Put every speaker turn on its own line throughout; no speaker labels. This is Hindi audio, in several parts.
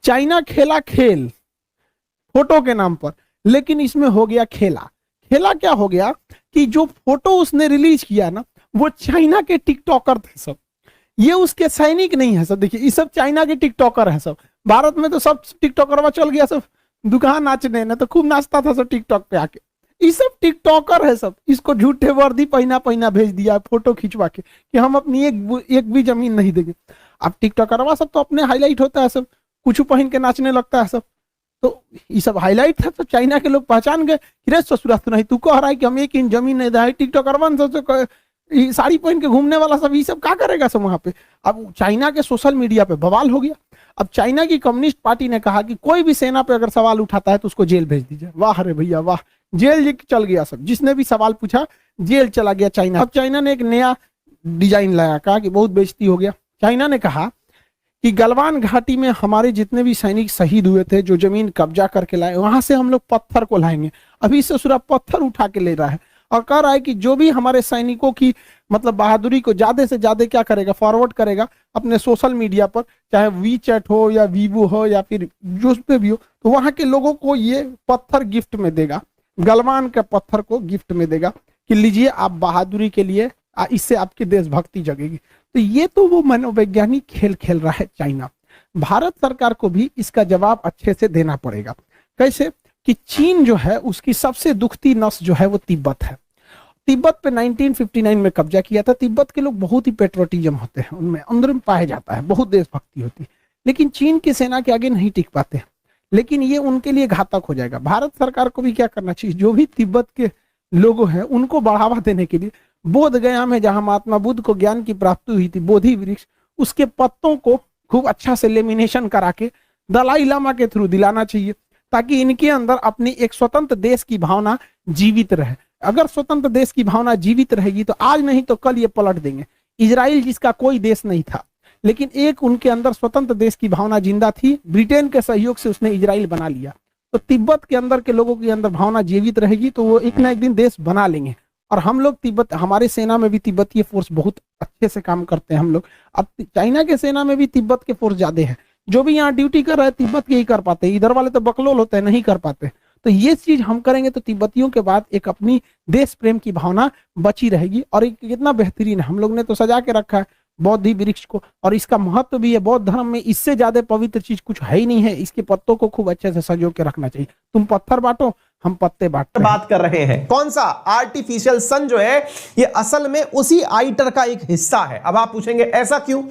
चाइना खेला खेल फोटो के नाम पर, लेकिन इसमें हो गया खेला। खेला क्या हो गया कि जो फोटो उसने रिलीज किया ना, वो चाइना के टिकटॉकर थे सब, ये उसके सैनिक नहीं है सब। देखिए ये सब चाइना के टिकटॉकर है सब। भारत में तो सब टिकटॉकर चल गया सब दुकान नाचने ना, तो खूब नाचता था सब टिकटॉक पे आके। ये सब टिकटॉकर है सब। इसको झूठे वर्दी पहना पहना भेज दिया फोटो खिंचवा के कि हम अपनी एक भी जमीन नहीं देंगे। अब टिकटॉकरवा सब तो अपने हाईलाइट होता है सब, कुछ पहन के नाचने लगता है सब। तो ये सब हाईलाइट था, तो चाइना के लोग पहचान गए कि रे ससुरा तो नहीं, तू कह रहा है कि हम 1 इंच जमीन नहीं दे। टिकटॉकर साड़ी पहन के घूमने वाला सब ये सब क्या करेगा सब वहां पे। अब चाइना के सोशल मीडिया पे बवाल हो गया। अब चाइना की कम्युनिस्ट पार्टी ने कहा कि कोई भी सेना पे अगर सवाल उठाता है तो उसको जेल भेज दीजिए। वाह रे भैया वाह, जेल चल गया सब, जिसने भी सवाल पूछा जेल चला गया चाइना। अब चाइना ने एक नया डिजाइन लाया, कहा कि बहुत बेइज्जती हो गया। चाइना ने कहा कि गलवान घाटी में हमारे जितने भी सैनिक शहीद हुए थे, जो जमीन कब्जा करके लाए, वहां से हम लोग पत्थर को लाएंगे। अभी से सूरा पत्थर उठा के ले रहा है और कह रहा है कि जो भी हमारे सैनिकों की मतलब बहादुरी को ज्यादा से ज्यादा क्या करेगा, फॉरवर्ड करेगा अपने सोशल मीडिया पर, चाहे वी चैट हो या वीवो हो या फिर जो पे भी हो, तो वहां के लोगों को ये पत्थर गिफ्ट में देगा, गलवान के पत्थर को गिफ्ट में देगा कि लीजिए आप बहादुरी के लिए, इससे आपकी देशभक्ति जगेगी। तो ये तो वो मनोवैज्ञानिक खेल खेल रहा है चाइना। भारत सरकार को भी इसका जवाब अच्छे से देना पड़ेगा। कैसे कि चीन जो है उसकी सबसे दुखती नस जो है वो तिब्बत है। तिब्बत पे 1959 में कब्जा किया था। तिब्बत के लोग बहुत ही पेट्रोटिज्म होते हैं, उनमें अंदर में पाया जाता है, बहुत देशभक्ति होती है, लेकिन चीन की सेना के आगे नहीं टिक पाते। लेकिन ये उनके लिए घातक हो जाएगा। भारत सरकार को भी क्या करना चाहिए, जो भी तिब्बत के लोगों हैं उनको बढ़ावा देने के लिए बोध गया में जहां महात्मा बुद्ध को ज्ञान की प्राप्ति हुई थी, बोधि वृक्ष, उसके पत्तों को खूब अच्छा से लेमिनेशन करा के दलाई लामा के थ्रू दिलाना चाहिए, ताकि इनके अंदर अपनी एक स्वतंत्र देश की भावना जीवित रहे। अगर स्वतंत्र देश की भावना जीवित रहेगी तो आज नहीं तो कल ये पलट देंगे। इजराइल जिसका कोई देश नहीं था, लेकिन एक उनके अंदर स्वतंत्र देश की भावना जिंदा थी, ब्रिटेन के सहयोग से उसने इजराइल बना लिया। तो तिब्बत के अंदर के लोगों के अंदर भावना जीवित रहेगी तो वो एक ना एक दिन देश बना लेंगे। और हम लोग तिब्बत, हमारे सेना में भी तिब्बतीय फोर्स बहुत अच्छे से काम करते हैं हम लोग। अब चाइना के सेना में भी तिब्बत के फोर्स ज्यादा है, जो भी यहाँ ड्यूटी कर रहे हैं तिब्बत के ही कर पाते हैं, इधर वाले तो बकलोल होते हैं, नहीं कर पाते। तो ये चीज हम करेंगे तो तिब्बतियों के बाद एक अपनी देश प्रेम की भावना बची रहेगी। और एक कितना बेहतरीन है, हम लोग ने तो सजा के रखा है बौद्धि वृक्ष को, और इसका महत्व भी है बौद्ध धर्म में, इससे ज्यादा पवित्र चीज कुछ है ही नहीं है। इसके पत्तों को खूब अच्छे से सजो के रखना चाहिए। तुम पत्थर बांटो, हम पत्ते बांटते
बात कर रहे हैं। कौन सा आर्टिफिशियल सन जो है ये असल में उसी आइटर का एक हिस्सा है। अब आप पूछेंगे ऐसा क्यों?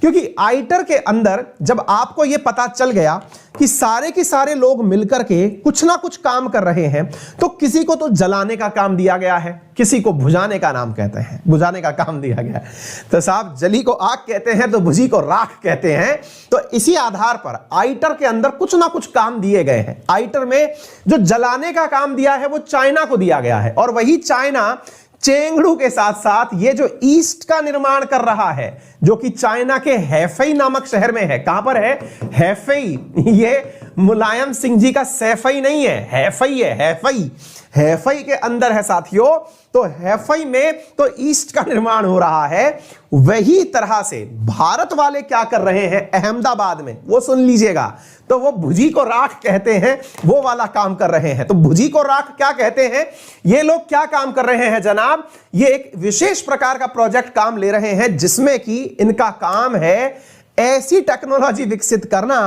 क्योंकि आइटर के अंदर जब आपको ये पता चल गया कि सारे के सारे लोग मिलकर के कुछ ना कुछ काम कर रहे हैं, तो किसी को तो जलाने का काम दिया गया है, किसी को बुझाने का नाम कहते हैं, बुझाने का काम दिया गया है। तो साहब जली को आग कहते हैं तो बुझी को राख कहते हैं। तो इसी आधार पर आइटर के अंदर कुछ ना कुछ काम दिए गए हैं। आइटर में जो जलाने का काम दिया है वो चाइना को दिया गया है, और वही चाइना चेंगड़ू के साथ साथ ये जो ईस्ट का निर्माण कर रहा है, जो कि चाइना के हैफई नामक शहर में है। कहां पर है? हैफई। ये मुलायम सिंह जी का सैफई नहीं है, हैफई है, हैफई। हैफई के अंदर है साथियों। तो हैफई में तो ईस्ट का निर्माण हो रहा है। वही तरह से भारत वाले क्या कर रहे हैं अहमदाबाद में, वो सुन लीजिएगा। तो वो भुजी को राख कहते हैं, वो वाला काम कर रहे हैं। तो भुजी को राख क्या कहते हैं? ये लोग क्या काम कर रहे हैं जनाब? ये एक विशेष प्रकार का प्रोजेक्ट काम ले रहे हैं, जिसमें कि इनका काम है ऐसी टेक्नोलॉजी विकसित करना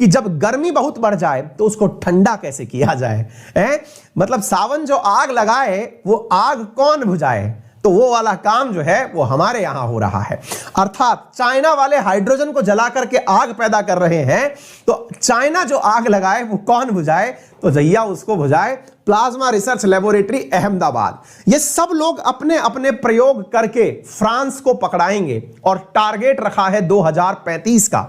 कि जब गर्मी बहुत बढ़ जाए तो उसको ठंडा कैसे किया जाए। मतलब सावन जो आग लगाए वो आग कौन बुझाए? तो वो वाला काम जो है वो हमारे यहां हो रहा है। अर्थात चाइना वाले हाइड्रोजन को जला करके आग पैदा कर रहे हैं, तो चाइना जो आग लगाए वो कौन बुझाए? तो जैया उसको बुझाए प्लाज्मा रिसर्च लेबोरेटरी अहमदाबाद। ये सब लोग अपने अपने प्रयोग करके फ्रांस को पकड़ाएंगे, और टारगेट रखा है 2035 का।